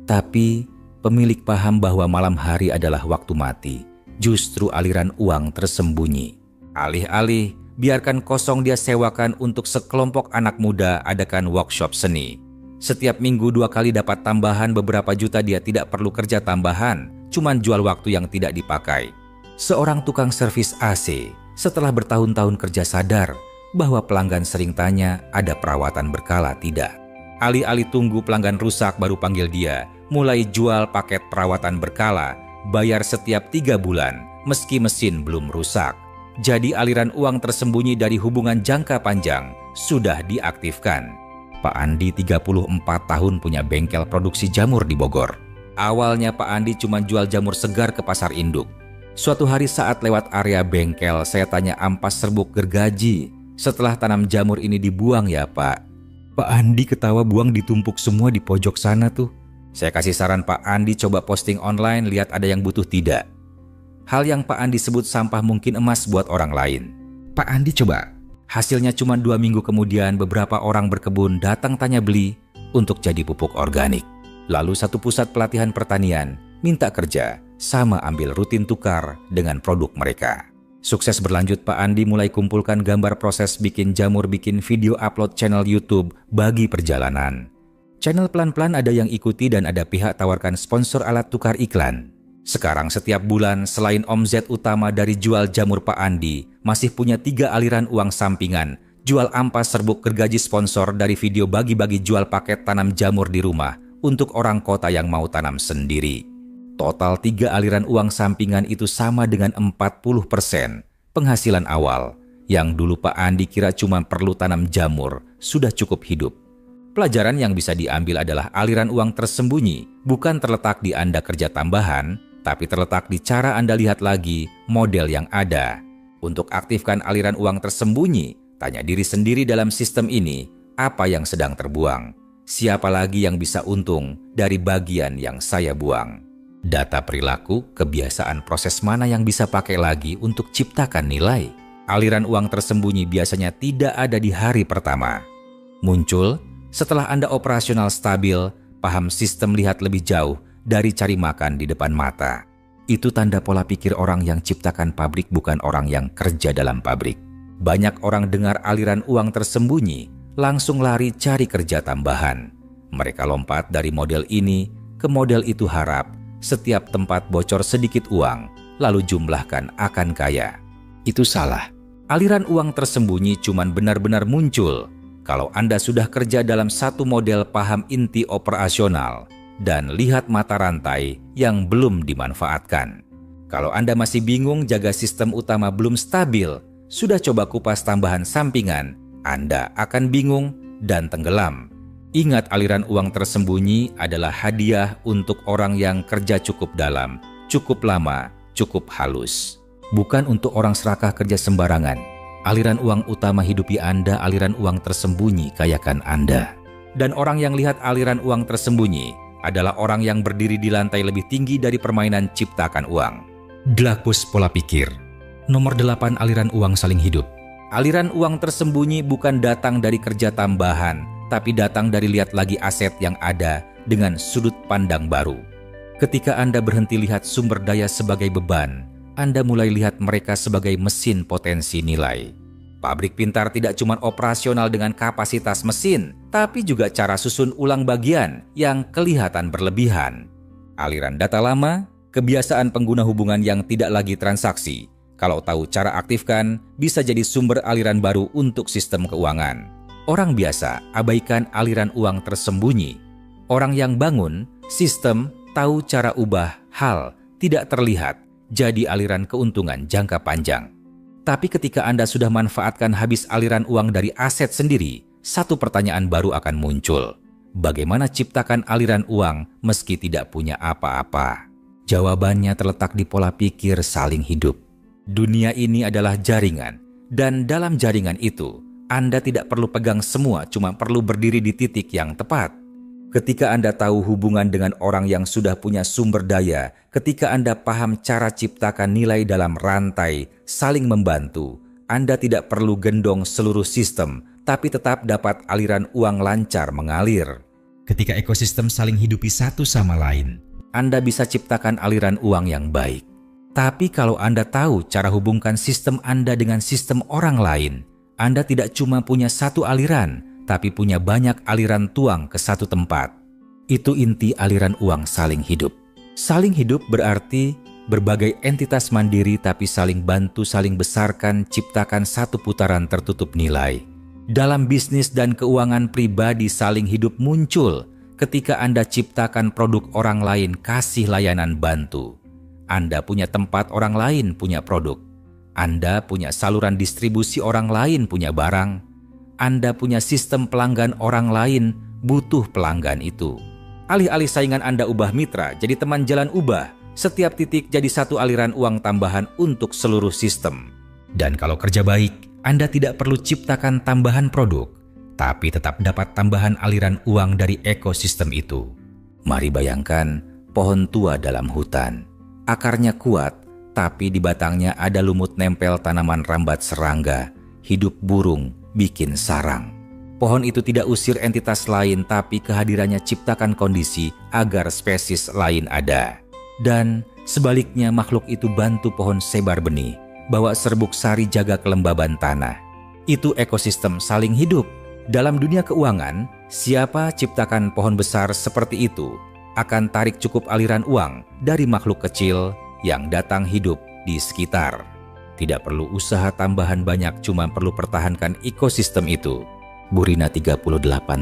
Tapi pemilik paham bahwa malam hari adalah waktu mati. Justru aliran uang tersembunyi. Alih-alih biarkan kosong, dia sewakan untuk sekelompok anak muda adakan workshop seni. Setiap minggu 2 kali dapat tambahan beberapa juta, dia tidak perlu kerja tambahan, cuman jual waktu yang tidak dipakai. Seorang tukang servis AC setelah bertahun-tahun kerja sadar bahwa pelanggan sering tanya ada perawatan berkala tidak. Alih-alih tunggu pelanggan rusak baru panggil dia, mulai jual paket perawatan berkala, bayar setiap 3 bulan meski mesin belum rusak. Jadi aliran uang tersembunyi dari hubungan jangka panjang sudah diaktifkan. Pak Andi 34 tahun punya bengkel produksi jamur di Bogor. Awalnya Pak Andi cuma jual jamur segar ke pasar induk. Suatu hari saat lewat area bengkel, saya tanya ampas serbuk gergaji. Setelah tanam jamur ini dibuang ya Pak? Pak Andi ketawa, buang ditumpuk semua di pojok sana tuh. Saya kasih saran Pak Andi coba posting online, lihat ada yang butuh tidak. Hal yang Pak Andi sebut sampah mungkin emas buat orang lain. Pak Andi coba. Hasilnya cuma 2 minggu kemudian beberapa orang berkebun datang tanya beli untuk jadi pupuk organik. Lalu satu pusat pelatihan pertanian minta kerja sama ambil rutin tukar dengan produk mereka. Sukses berlanjut, Pak Andi mulai kumpulkan gambar proses bikin jamur, bikin video upload channel YouTube bagi perjalanan. Channel pelan-pelan ada yang ikuti dan ada pihak tawarkan sponsor alat tukar iklan. Sekarang setiap bulan selain omzet utama dari jual jamur, Pak Andi masih punya 3 aliran uang sampingan. Jual ampas serbuk gergaji, sponsor dari video bagi-bagi jual paket tanam jamur di rumah untuk orang kota yang mau tanam sendiri. Total 3 aliran uang sampingan itu sama dengan 40% penghasilan awal. Yang dulu Pak Andi kira cuma perlu tanam jamur sudah cukup hidup. Pelajaran yang bisa diambil adalah aliran uang tersembunyi bukan terletak di Anda kerja tambahan, tapi terletak di cara Anda lihat lagi model yang ada. Untuk aktifkan aliran uang tersembunyi, tanya diri sendiri dalam sistem ini, apa yang sedang terbuang? Siapa lagi yang bisa untung dari bagian yang saya buang? Data perilaku, kebiasaan, proses mana yang bisa pakai lagi untuk ciptakan nilai? Aliran uang tersembunyi biasanya tidak ada di hari pertama. Muncul setelah Anda operasional stabil, paham sistem, lihat lebih jauh dari cari makan di depan mata. Itu tanda pola pikir orang yang ciptakan pabrik, bukan orang yang kerja dalam pabrik. Banyak orang dengar aliran uang tersembunyi, langsung lari cari kerja tambahan. Mereka lompat dari model ini ke model itu, harap setiap tempat bocor sedikit uang, lalu jumlahkan akan kaya. Itu salah. Aliran uang tersembunyi cuman benar-benar muncul kalau Anda sudah kerja dalam satu model, paham inti operasional, dan lihat mata rantai yang belum dimanfaatkan. Kalau Anda masih bingung, jaga sistem utama belum stabil, sudah coba kupas tambahan sampingan, Anda akan bingung dan tenggelam. Ingat, aliran uang tersembunyi adalah hadiah untuk orang yang kerja cukup dalam, cukup lama, cukup halus. Bukan untuk orang serakah kerja sembarangan. Aliran uang utama hidupi Anda, aliran uang tersembunyi kayakan Anda. Dan orang yang lihat aliran uang tersembunyi adalah orang yang berdiri di lantai lebih tinggi dari permainan ciptakan uang. Glakpus pola pikir. Nomor 8, aliran uang saling hidup. Aliran uang tersembunyi bukan datang dari kerja tambahan, tapi datang dari lihat lagi aset yang ada dengan sudut pandang baru. Ketika Anda berhenti lihat sumber daya sebagai beban, Anda mulai lihat mereka sebagai mesin potensi nilai. Pabrik pintar tidak cuma operasional dengan kapasitas mesin, tapi juga cara susun ulang bagian yang kelihatan berlebihan. Aliran data lama, kebiasaan pengguna hubungan yang tidak lagi transaksi. Kalau tahu cara aktifkan, bisa jadi sumber aliran baru untuk sistem keuangan. Orang biasa abaikan aliran uang tersembunyi. Orang yang bangun sistem tahu cara ubah hal tidak terlihat jadi aliran keuntungan jangka panjang. Tapi ketika Anda sudah manfaatkan habis aliran uang dari aset sendiri, satu pertanyaan baru akan muncul. Bagaimana ciptakan aliran uang meski tidak punya apa-apa? Jawabannya terletak di pola pikir saling hidup. Dunia ini adalah jaringan, dan dalam jaringan itu, Anda tidak perlu pegang semua, cuma perlu berdiri di titik yang tepat. Ketika Anda tahu hubungan dengan orang yang sudah punya sumber daya, ketika Anda paham cara ciptakan nilai dalam rantai, saling membantu, Anda tidak perlu gendong seluruh sistem, tapi tetap dapat aliran uang lancar mengalir. Ketika ekosistem saling hidupi satu sama lain, Anda bisa ciptakan aliran uang yang baik. Tapi kalau Anda tahu cara hubungkan sistem Anda dengan sistem orang lain, Anda tidak cuma punya satu aliran, tapi punya banyak aliran tuang ke satu tempat. Itu inti aliran uang saling hidup. Saling hidup berarti berbagai entitas mandiri tapi saling bantu, saling besarkan, ciptakan satu putaran tertutup nilai. Dalam bisnis dan keuangan pribadi saling hidup muncul ketika Anda ciptakan produk orang lain, kasih layanan bantu. Anda punya tempat, orang lain punya produk. Anda punya saluran distribusi, orang lain punya barang. Anda punya sistem pelanggan, orang lain butuh pelanggan itu. Alih-alih saingan Anda ubah mitra jadi teman jalan, ubah setiap titik jadi satu aliran uang tambahan untuk seluruh sistem. Dan kalau kerja baik, Anda tidak perlu ciptakan tambahan produk, tapi tetap dapat tambahan aliran uang dari ekosistem itu. Mari bayangkan pohon tua dalam hutan. Akarnya kuat, tapi di batangnya ada lumut nempel tanaman rambat serangga, hidup burung, bikin sarang. Pohon itu tidak usir entitas lain, tapi kehadirannya ciptakan kondisi agar spesies lain ada. Dan sebaliknya makhluk itu bantu pohon sebar benih, bawa serbuk sari, jaga kelembaban tanah. Itu ekosistem saling hidup. Dalam dunia keuangan, siapa ciptakan pohon besar seperti itu akan tarik cukup aliran uang dari makhluk kecil yang datang hidup di sekitar. Tidak perlu usaha tambahan banyak, cuma perlu pertahankan ekosistem itu. Bu Rina 38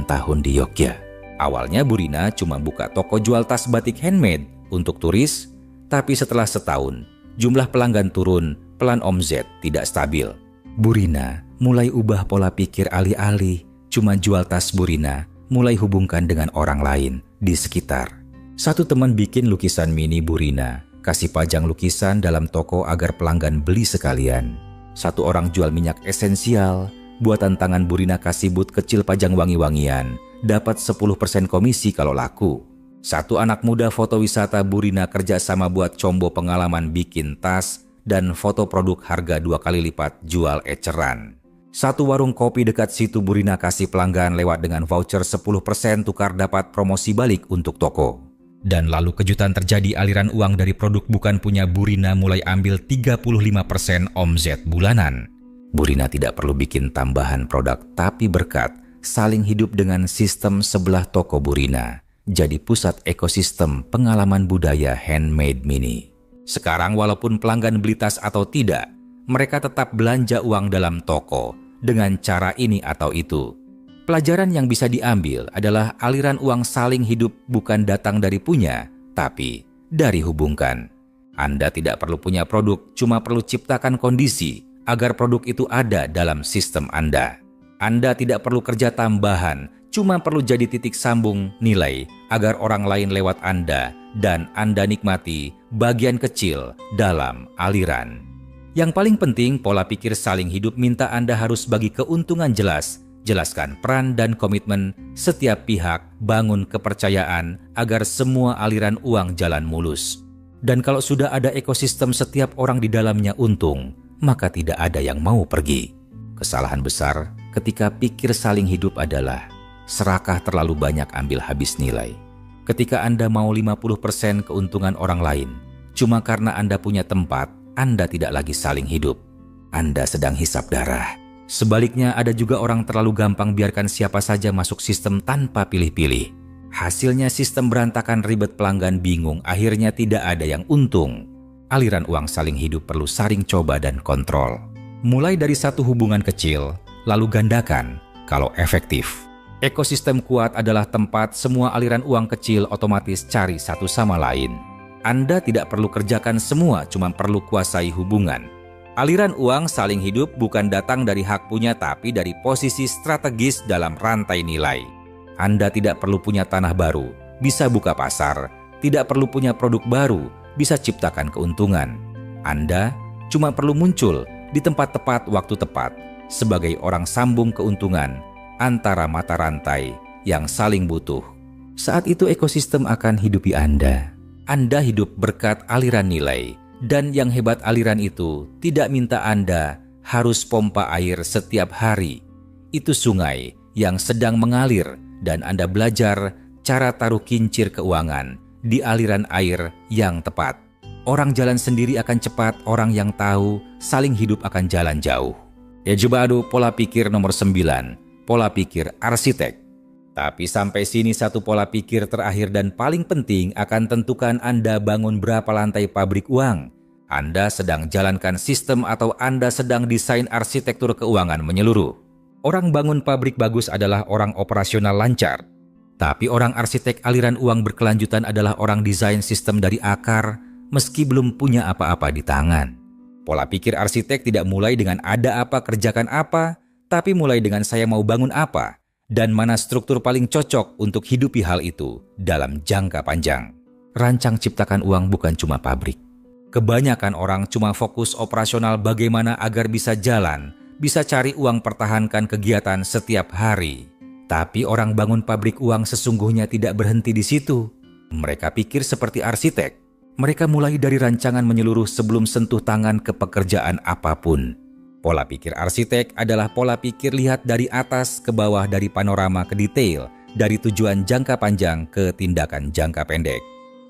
tahun di Yogyakarta. Awalnya Bu Rina cuma buka toko jual tas batik handmade untuk turis, tapi setelah setahun, jumlah pelanggan turun, pelan omzet tidak stabil. Bu Rina mulai ubah pola pikir, alih-alih cuma jual tas, Bu Rina mulai hubungkan dengan orang lain di sekitar. Satu teman bikin lukisan mini Bu Rina, kasih pajang lukisan dalam toko agar pelanggan beli sekalian. Satu orang jual minyak esensial, buatan tangan Bu Rina kasih but kecil pajang wangi-wangian, dapat 10% komisi kalau laku. Satu anak muda foto wisata, Bu Rina kerja sama buat combo pengalaman bikin tas dan foto produk harga 2 kali lipat jual eceran. Satu warung kopi dekat situ Bu Rina kasih pelanggan lewat dengan voucher 10% tukar dapat promosi balik untuk toko. Dan lalu kejutan terjadi, aliran uang dari produk bukan punya Bu Rina mulai ambil 35% omzet bulanan. Bu Rina tidak perlu bikin tambahan produk, tapi berkat saling hidup dengan sistem sebelah toko Bu Rina jadi pusat ekosistem pengalaman budaya handmade mini. Sekarang walaupun pelanggan beli tas atau tidak, mereka tetap belanja uang dalam toko dengan cara ini atau itu. Pelajaran yang bisa diambil adalah aliran uang saling hidup bukan datang dari punya, tapi dari hubungkan. Anda tidak perlu punya produk, cuma perlu ciptakan kondisi agar produk itu ada dalam sistem Anda. Anda tidak perlu kerja tambahan, cuma perlu jadi titik sambung nilai agar orang lain lewat Anda dan Anda nikmati bagian kecil dalam aliran. Yang paling penting, pola pikir saling hidup minta Anda harus bagi keuntungan jelas. Jelaskan peran dan komitmen setiap pihak, bangun kepercayaan agar semua aliran uang jalan mulus. Dan kalau sudah ada ekosistem setiap orang di dalamnya untung, maka tidak ada yang mau pergi. Kesalahan besar ketika pikir saling hidup adalah serakah terlalu banyak, ambil habis nilai. Ketika Anda mau 50% keuntungan orang lain, cuma karena Anda punya tempat, Anda tidak lagi saling hidup. Anda sedang hisap darah. Sebaliknya, ada juga orang terlalu gampang biarkan siapa saja masuk sistem tanpa pilih-pilih. Hasilnya sistem berantakan, ribet, pelanggan bingung, akhirnya tidak ada yang untung. Aliran uang saling hidup perlu saring coba dan kontrol. Mulai dari satu hubungan kecil, lalu gandakan kalau efektif. Ekosistem kuat adalah tempat semua aliran uang kecil otomatis cari satu sama lain. Anda tidak perlu kerjakan semua, cuma perlu kuasai hubungan. Aliran uang saling hidup bukan datang dari hak punya tapi dari posisi strategis dalam rantai nilai. Anda tidak perlu punya tanah baru, bisa buka pasar. Tidak perlu punya produk baru, bisa ciptakan keuntungan. Anda cuma perlu muncul di tempat tepat waktu tepat sebagai orang sambung keuntungan antara mata rantai yang saling butuh. Saat itu ekosistem akan hidupi Anda. Anda hidup berkat aliran nilai, dan yang hebat aliran itu tidak minta Anda harus pompa air setiap hari. Itu sungai yang sedang mengalir dan Anda belajar cara taruh kincir keuangan di aliran air yang tepat. Orang jalan sendiri akan cepat, orang yang tahu saling hidup akan jalan jauh. Ejubadu pola pikir nomor 9, pola pikir arsitek. Tapi sampai sini satu pola pikir terakhir dan paling penting akan tentukan Anda bangun berapa lantai pabrik uang. Anda sedang jalankan sistem atau Anda sedang desain arsitektur keuangan menyeluruh. Orang bangun pabrik bagus adalah orang operasional lancar. Tapi orang arsitek aliran uang berkelanjutan adalah orang desain sistem dari akar meski belum punya apa-apa di tangan. Pola pikir arsitek tidak mulai dengan ada apa kerjakan apa, tapi mulai dengan saya mau bangun apa. Dan mana struktur paling cocok untuk hidupi hal itu dalam jangka panjang. Rancang ciptakan uang bukan cuma pabrik. Kebanyakan orang cuma fokus operasional bagaimana agar bisa jalan, bisa cari uang pertahankan kegiatan setiap hari. Tapi orang bangun pabrik uang sesungguhnya tidak berhenti di situ. Mereka pikir seperti arsitek. Mereka mulai dari rancangan menyeluruh sebelum sentuh tangan ke pekerjaan apapun. Pola pikir arsitek adalah pola pikir lihat dari atas ke bawah, dari panorama ke detail, dari tujuan jangka panjang ke tindakan jangka pendek.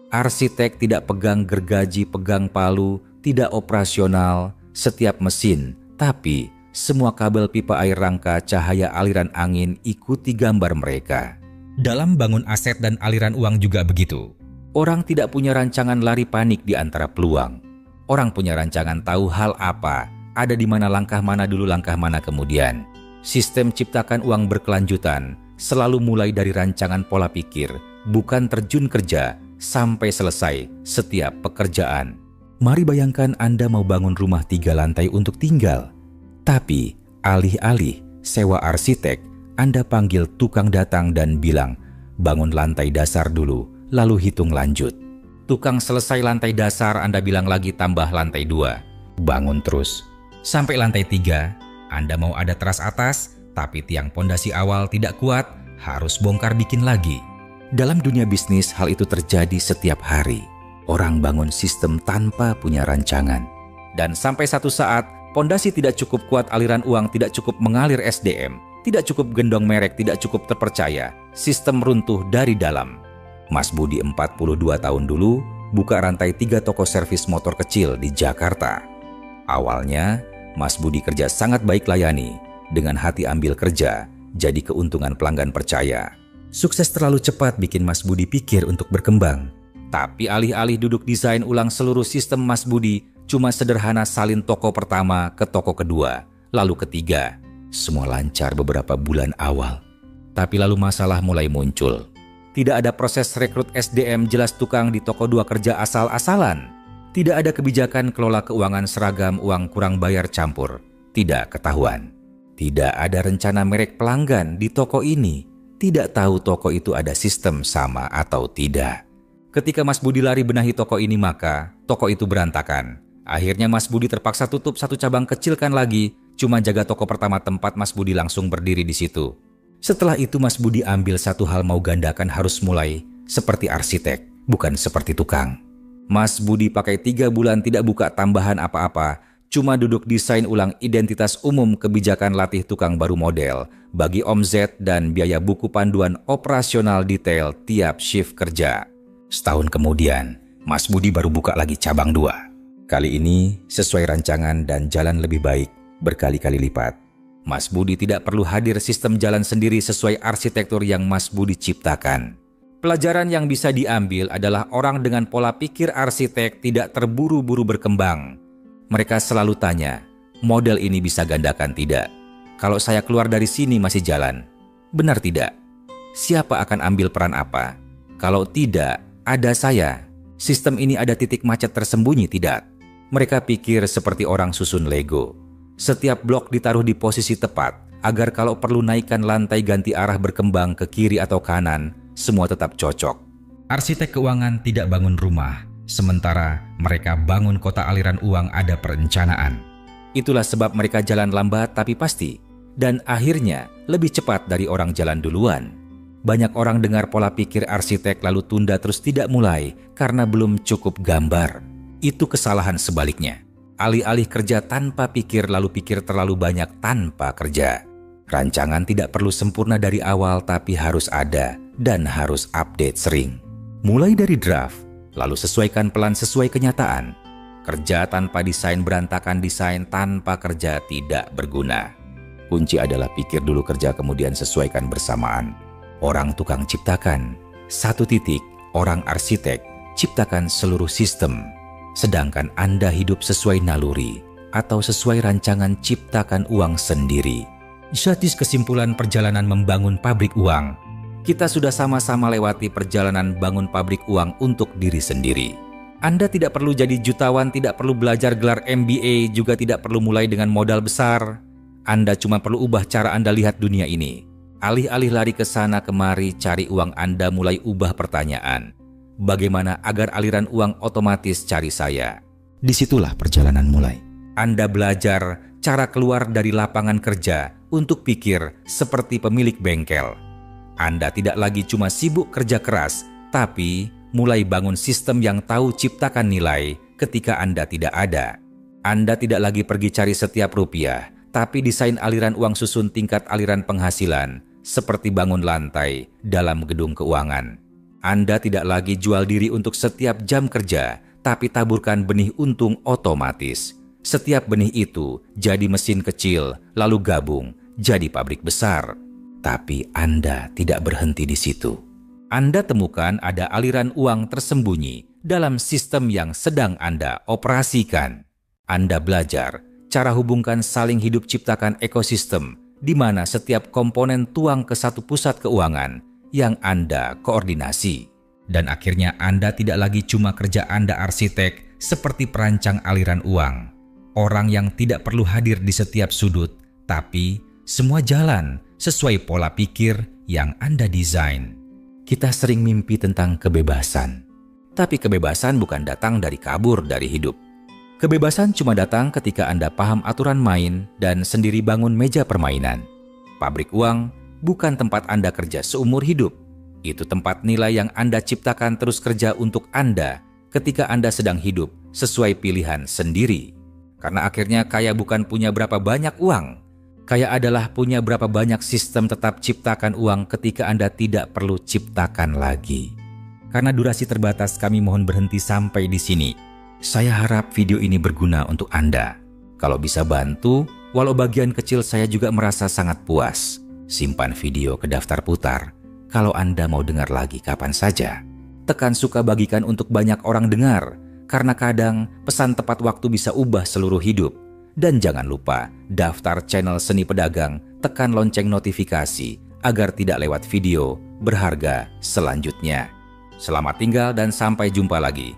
Arsitek tidak pegang gergaji, pegang palu, tidak operasional setiap mesin, tapi semua kabel pipa air rangka cahaya aliran angin ikuti gambar mereka. Dalam bangun aset dan aliran uang juga begitu. Orang tidak punya rancangan lari panik di antara peluang. Orang punya rancangan tahu hal apa, ada di mana langkah mana dulu, langkah mana kemudian. Sistem ciptakan uang berkelanjutan selalu mulai dari rancangan pola pikir, bukan terjun kerja sampai selesai setiap pekerjaan. Mari bayangkan Anda mau bangun rumah 3 lantai untuk tinggal. Tapi alih-alih sewa arsitek, Anda panggil tukang datang dan bilang, bangun lantai dasar dulu, lalu hitung lanjut. Tukang selesai lantai dasar, Anda bilang lagi tambah lantai 2. Bangun terus. Sampai lantai 3, Anda mau ada teras atas, tapi tiang pondasi awal tidak kuat, harus bongkar bikin lagi. Dalam dunia bisnis, hal itu terjadi setiap hari. Orang bangun sistem tanpa punya rancangan. Dan sampai satu saat, pondasi tidak cukup kuat, aliran uang tidak cukup mengalir SDM, tidak cukup gendong merek, tidak cukup terpercaya. Sistem runtuh dari dalam. Mas Budi 42 tahun dulu buka rantai 3 toko servis motor kecil di Jakarta. Awalnya, Mas Budi kerja sangat baik layani, dengan hati ambil kerja, jadi keuntungan pelanggan percaya. Sukses terlalu cepat bikin Mas Budi pikir untuk berkembang. Tapi alih-alih duduk desain ulang seluruh sistem Mas Budi, cuma sederhana salin toko pertama ke toko kedua, lalu ketiga. Semua lancar beberapa bulan awal. Tapi lalu masalah mulai muncul. Tidak ada proses rekrut SDM jelas, tukang di toko 2 kerja asal-asalan. Tidak ada kebijakan kelola keuangan seragam, uang kurang bayar campur. Tidak ketahuan. Tidak ada rencana merek pelanggan di toko ini. Tidak tahu toko itu ada sistem sama atau tidak. Ketika Mas Budi lari benahi toko ini, maka toko itu berantakan. Akhirnya Mas Budi terpaksa tutup 1 cabang, kecilkan lagi. Cuma jaga toko pertama, tempat Mas Budi langsung berdiri di situ. Setelah itu Mas Budi ambil satu hal, mau gandakan harus mulai seperti arsitek, bukan seperti tukang. Mas Budi pakai 3 bulan tidak buka tambahan apa-apa, cuma duduk desain ulang identitas umum, kebijakan latih tukang baru model, bagi omzet dan biaya buku panduan operasional detail tiap shift kerja. Setahun kemudian, Mas Budi baru buka lagi cabang 2. Kali ini sesuai rancangan dan jalan lebih baik berkali-kali lipat. Mas Budi tidak perlu hadir, sistem jalan sendiri sesuai arsitektur yang Mas Budi ciptakan. Pelajaran yang bisa diambil adalah orang dengan pola pikir arsitek tidak terburu-buru berkembang. Mereka selalu tanya, model ini bisa gandakan tidak? Kalau saya keluar dari sini masih jalan? Benar tidak? Siapa akan ambil peran apa? Kalau tidak, ada saya. Sistem ini ada titik macet tersembunyi tidak? Mereka pikir seperti orang susun Lego. Setiap blok ditaruh di posisi tepat, agar kalau perlu naikkan lantai ganti arah berkembang ke kiri atau kanan, semua tetap cocok. Arsitek keuangan tidak bangun rumah, sementara mereka bangun kota aliran uang ada perencanaan. Itulah sebab mereka jalan lambat tapi pasti, dan akhirnya lebih cepat dari orang jalan duluan. Banyak orang dengar pola pikir arsitek lalu tunda terus tidak mulai karena belum cukup gambar. Itu kesalahan sebaliknya. Alih-alih kerja tanpa pikir lalu pikir terlalu banyak tanpa kerja. Rancangan tidak perlu sempurna dari awal tapi harus ada dan harus update sering. Mulai dari draft, lalu sesuaikan pelan sesuai kenyataan. Kerja tanpa desain berantakan, desain tanpa kerja tidak berguna. Kunci adalah pikir dulu kerja kemudian sesuaikan bersamaan. Orang tukang ciptakan, satu titik, orang arsitek ciptakan seluruh sistem. Sedangkan Anda hidup sesuai naluri atau sesuai rancangan ciptakan uang sendiri. Jadi kesimpulan perjalanan membangun pabrik uang. Kita sudah sama-sama lewati perjalanan bangun pabrik uang untuk diri sendiri. Anda tidak perlu jadi jutawan, tidak perlu belajar gelar MBA, juga tidak perlu mulai dengan modal besar. Anda cuma perlu ubah cara Anda lihat dunia ini. Alih-alih lari ke sana kemari cari uang, Anda mulai ubah pertanyaan. Bagaimana agar aliran uang otomatis cari saya? Disitulah perjalanan mulai. Anda belajar cara keluar dari lapangan kerja untuk pikir seperti pemilik bengkel. Anda tidak lagi cuma sibuk kerja keras, tapi mulai bangun sistem yang tahu ciptakan nilai ketika Anda tidak ada. Anda tidak lagi pergi cari setiap rupiah, tapi desain aliran uang susun tingkat aliran penghasilan, seperti bangun lantai dalam gedung keuangan. Anda tidak lagi jual diri untuk setiap jam kerja, tapi taburkan benih untung otomatis. Setiap benih itu jadi mesin kecil, lalu gabung jadi pabrik besar. Tapi Anda tidak berhenti di situ. Anda temukan ada aliran uang tersembunyi dalam sistem yang sedang Anda operasikan. Anda belajar cara hubungkan saling hidup ciptakan ekosistem di mana setiap komponen tuang ke satu pusat keuangan yang Anda koordinasi. Dan akhirnya Anda tidak lagi cuma kerja Anda arsitek seperti perancang aliran uang. Orang yang tidak perlu hadir di setiap sudut, tapi semua jalan sesuai pola pikir yang Anda desain. Kita sering mimpi tentang kebebasan. Tapi kebebasan bukan datang dari kabur dari hidup. Kebebasan cuma datang ketika Anda paham aturan main dan sendiri bangun meja permainan. Pabrik uang bukan tempat Anda kerja seumur hidup. Itu tempat nilai yang Anda ciptakan terus kerja untuk Anda ketika Anda sedang hidup sesuai pilihan sendiri. Karena akhirnya kaya bukan punya berapa banyak uang. Kaya adalah punya berapa banyak sistem tetap ciptakan uang ketika Anda tidak perlu ciptakan lagi. Karena durasi terbatas, kami mohon berhenti sampai di sini. Saya harap video ini berguna untuk Anda. Kalau bisa bantu, walau bagian kecil saya juga merasa sangat puas. Simpan video ke daftar putar. Kalau Anda mau dengar lagi kapan saja. Tekan suka, bagikan untuk banyak orang dengar. Karena kadang pesan tepat waktu bisa ubah seluruh hidup. Dan jangan lupa daftar channel Seni Pedagang, tekan lonceng notifikasi agar tidak lewat video berharga selanjutnya. Selamat tinggal dan sampai jumpa lagi.